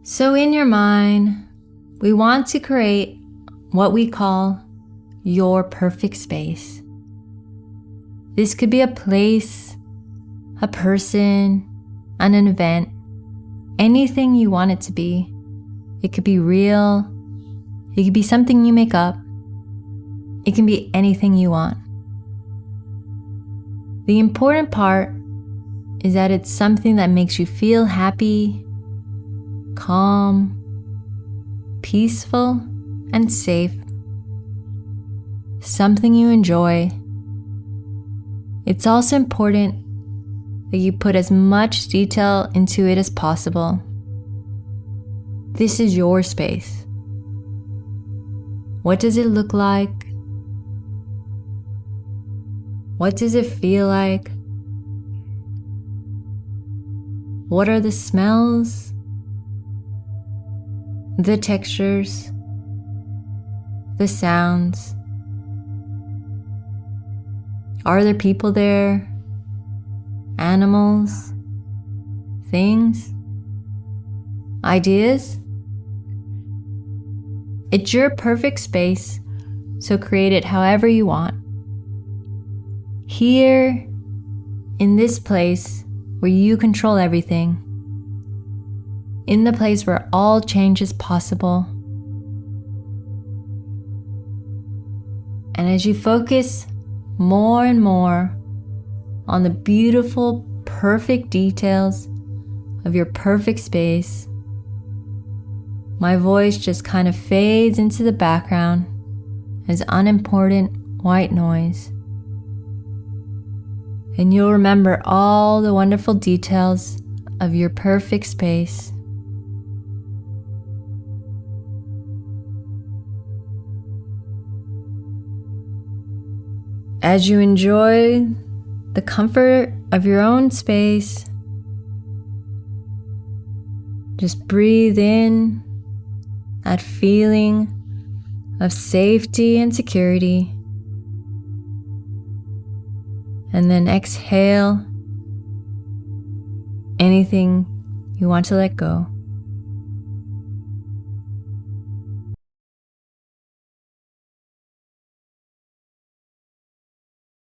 So in your mind, we want to create what we call your perfect space. This could be a place, a person, an event, anything you want it to be. It could be real, it could be something you make up, it can be anything you want. The important part is that it's something that makes you feel happy, calm, peaceful, and safe. Something you enjoy. It's also important that you put as much detail into it as possible. This is your space. What does it look like? What does it feel like? What are the smells? The textures? The sounds? Are there people there? Animals? Things? Ideas? It's your perfect space, so create it however you want. Here, in this place where you control everything, in the place where all change is possible. And as you focus more and more on the beautiful, perfect details of your perfect space, my voice just kind of fades into the background as unimportant white noise. And you'll remember all the wonderful details of your perfect space. As you enjoy the comfort of your own space, just breathe in that feeling of safety and security. And then exhale anything you want to let go.